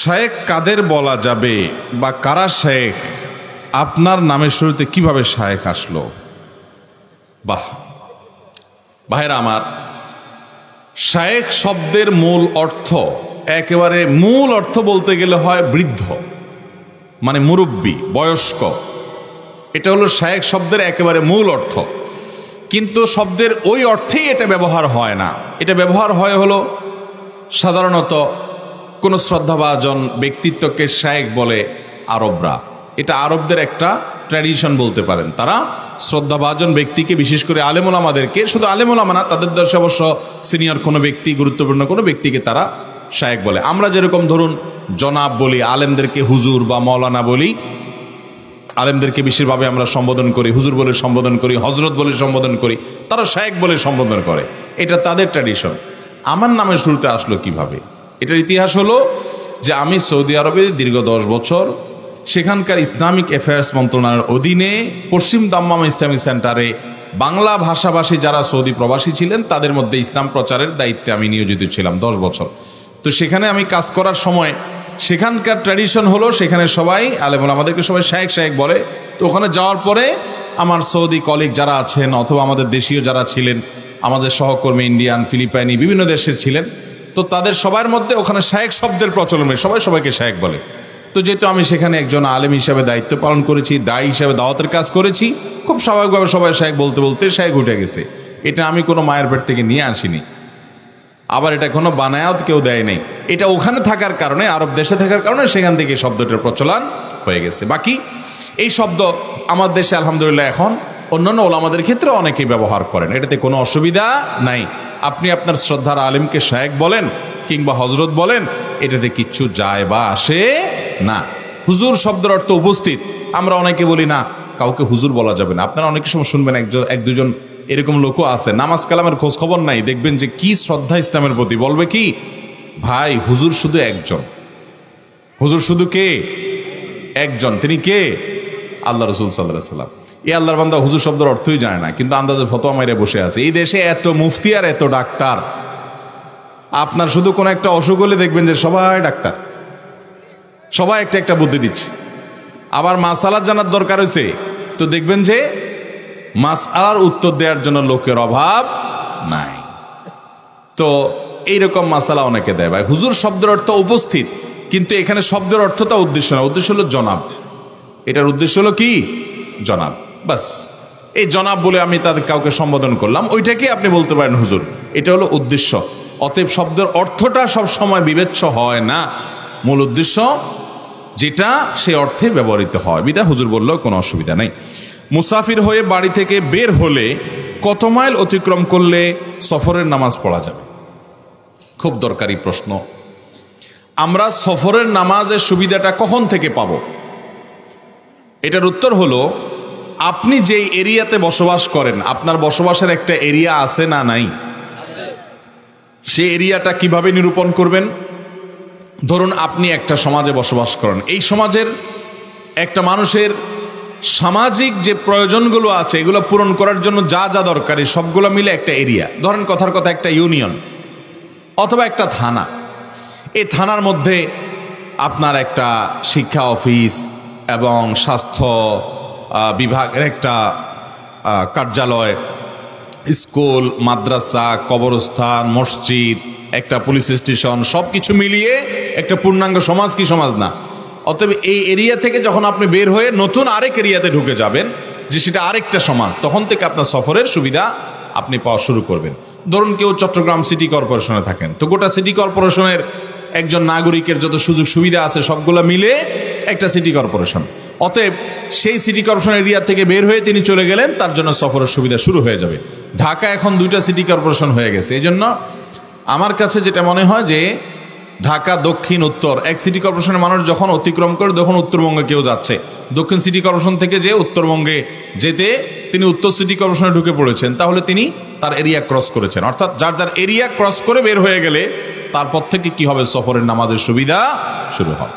শায়েখ কাদের বলা যাবে বা কারা শায়েখ? আপনার নামের শুরুতে কিভাবে শায়েখ আসলো? বাহ ভাইরা আমার, শায়েখ শব্দের মূল অর্থ, একেবারে মূল অর্থ বলতে গেলে হয় বৃদ্ধ, মানে মুরব্বী, বয়স্ক। এটা হলো শায়েখ শব্দের একেবারে মূল অর্থ। কিন্তু শব্দের ওই অর্থেই এটা ব্যবহার হয় না। এটা ব্যবহার হয় হলো সাধারণত কোনো শ্রদ্ধাভাজন ব্যক্তিত্বকে শায়েখ বলে আরবরা। এটা আরবদের একটা ট্র্যাডিশন বলতে পারেন। তারা শ্রদ্ধাভাজন ব্যক্তিকে, বিশেষ করে আলেমুলামাদেরকে, শুধু আলেমুলামা না, তাদের দেশে অবশ্য সিনিয়র কোনো ব্যক্তি, গুরুত্বপূর্ণ কোনো ব্যক্তিকে তারা শায়েখ বলে। আমরা যেরকম ধরুন জনাব বলি, আলেমদেরকে হুজুর বা মৌলানা বলি, আলেমদেরকে বিশেষভাবে আমরা সম্বোধন করি, হুজুর বলে সম্বোধন করি, হজরত বলে সম্বোধন করি, তারা শায়েখ বলে সম্বোধন করে। এটা তাদের ট্র্যাডিশন। আমার নামের শুরুতে আসলো কিভাবে? এটার ইতিহাস হলো যে আমি সৌদি আরবে দীর্ঘ 10 বছর সেখানকার ইসলামিক অ্যাফেয়ার্স মন্ত্রণালয়ের অধীনে পশ্চিম দাম্মাম ইসলামিক সেন্টারে বাংলা ভাষাভাষী যারা সৌদি প্রবাসী ছিলেন তাদের মধ্যে ইসলাম প্রচারের দায়িত্বে আমি নিয়োজিত ছিলাম 10 বছর। তো সেখানে আমি কাজ করার সময় সেখানকার ট্র্যাডিশন হলো সেখানে সবাই আমাদেরকে সবাই শায়েখ শায়েখ বলে। তো ওখানে যাওয়ার পরে আমার সৌদি কলিগ যারা আছেন অথবা আমাদের দেশীয় যারা ছিলেন, আমাদের সহকর্মী ইন্ডিয়ান, ফিলিপাইনি, বিভিন্ন দেশের ছিলেন, তো তাদের সবার মধ্যে ওখানে শায়েখ শব্দের প্রচলন, সবাই সবাইকে শায়েখ বলে। তো যেহেতু আমি সেখানে একজন আলেম হিসাবে দায়িত্ব পালন করেছি, দায়ী হিসাবে দাওয়াতের কাজ করেছি, খুব স্বাভাবিকভাবে সবাই শায়েখ বলতে বলতে শায়েখ উঠে গেছে। এটা আমি কোনো মায়ের পেট থেকে নিয়ে আসিনি, আবার এটা কোনো বানায়াত কেউ দেয় নেই। এটা ওখানে থাকার কারণে, আরব দেশে থাকার কারণে সেখান থেকে শব্দটার প্রচলন হয়ে গেছে। বাকি এই শব্দ আমার দেশে আলহামদুলিল্লাহ এখন অন্যান্য ওলামাদের ক্ষেত্রে অনেকেই ব্যবহার করেন, এটাতে কোনো অসুবিধা নাই। আপনি আপনার শ্রদ্ধার আলেমকে শায়েখ বলেন কিংবা হজরত বলেন, এটাতে কিচ্ছু যায় বা আসে না। হুজুর শব্দের অর্থ উপস্থিত। আমরা অনেকে বলি না, কাউকে হুজুর বলা যাবে না। আপনারা অনেক সময় শুনবেন এক দুজন এরকম লোকও আছে, নামাজ কালামের খোঁজ খবর নাই, দেখবেন যে কি শ্রদ্ধা ইসলামের প্রতি, বলবে কি, ভাই হুজুর শুধু একজন। হুজুর শুধু কে? একজন। তিনি কে? আল্লাহ রসুল সাল্লাল্লাহু আলাইহি ওয়াসাল্লাম। এই আল্লাহর বান্দা হুজুর শব্দের অর্থই জানে না, কিন্তু আন্দাজে ফতোয়া মাইরে বসে আছে। এই দেশে এত মুফতি আর এত ডাক্তার, আপনার শুধু কোনো একটা অসুখ হলে দেখবেন যে সবাই ডাক্তার, সবাই একটা একটা বুদ্ধি দিচ্ছে। আবার মাসালাত জানার দরকার হয়েছে, তো দেখবেন যে মাসআলার উত্তর দেওয়ার জন্য লোকের অভাব নাই। তো এইরকম মাসালা অনেকে দেয়। ভাই হুজুর শব্দের অর্থ উপস্থিত, কিন্তু এখানে শব্দের অর্থটা উদ্দেশ্য না, উদ্দেশ্য হলো জনাব। এটার উদ্দেশ্য হলো কি? জনাব। বাস, এই জনাব বলে আমি তাদের কাউকে সম্বোধন করলাম, ওইটাকে আপনি বলতে পারেন হুজুর। এটা হলো উদ্দেশ্য। অতএব শব্দের অর্থটা সব সময় বিবেচ্য হয় না, মূল উদ্দেশ্য যেটা সে অর্থে ব্যবহৃত হয়। বিধায় হুজুর বললেও কোনো অসুবিধা নেই। মুসাফির হয়ে বাড়ি থেকে বের হলে কত মাইল অতিক্রম করলে সফরের নামাজ পড়া যাবে? খুব দরকারি প্রশ্ন। আমরা সফরের নামাজের সুবিধাটা কখন থেকে পাব? এটার উত্তর হলো, আপনি যেই এরিয়াতে বসবাস করেন, আপনার বসবাসের একটা এরিয়া আছে না নাই? সেই এরিয়াটা কিভাবে নিরূপণ করবেন? ধরুন আপনি একটা সমাজে বসবাস করেন, এই সমাজের একটা মানুষের সামাজিক যে প্রয়োজনগুলো আছে এগুলো পূরণ করার জন্য যা যা দরকারি সবগুলো মিলে একটা এরিয়া। ধরেন কথার কথা একটা ইউনিয়ন অথবা একটা থানা। এই থানার মধ্যে আপনার একটা শিক্ষা অফিস এবং স্বাস্থ্য বিভাগের একটা কার্যালয়, স্কুল, মাদ্রাসা, কবরস্থান, মসজিদ, একটা পুলিশ স্টেশন, সব কিছু মিলিয়ে একটা পূর্ণাঙ্গ সমাজ। কি সমাজ না? অতএব এই এরিয়া থেকে যখন আপনি বের হয়ে নতুন আরেক এরিয়াতে ঢুকে যাবেন, যে সেটা আরেকটা সমাজ, তখন থেকে আপনার সফরের সুবিধা আপনি পাওয়া শুরু করবেন। ধরুন কেউ চট্টগ্রাম সিটি কর্পোরেশনে থাকেন, তো গোটা সিটি কর্পোরেশনের একজন নাগরিকের যত সুযোগ সুবিধা আছে সবগুলো মিলে একটা সিটি কর্পোরেশন। অতএব সেই সিটি কর্পোরেশন এরিয়া থেকে বের হয়ে তিনি চলে গেলেন, তার জন্য সফরের সুবিধা শুরু হয়ে যাবে। ঢাকা এখন 2টা সিটি কর্পোরেশন হয়ে গেছে। এই জন্য আমার কাছে যেটা মনে হয় যে ঢাকা দক্ষিণ উত্তর এক সিটি কর্পোরেশনের মানুষ যখন অতিক্রম করে, যখন উত্তরবঙ্গে কেউ যাচ্ছে, দক্ষিণ সিটি কর্পোরেশন থেকে যে উত্তরবঙ্গে যেতে তিনি উত্তর সিটি কর্পোরেশনে ঢুকে পড়েছেন, তাহলে তিনি তার এরিয়া ক্রস করেছেন। অর্থাৎ যার যার এরিয়া ক্রস করে বের হয়ে গেলে তারপর থেকে কি হবে? সফরের নামাজের সুবিধা শুরু হবে।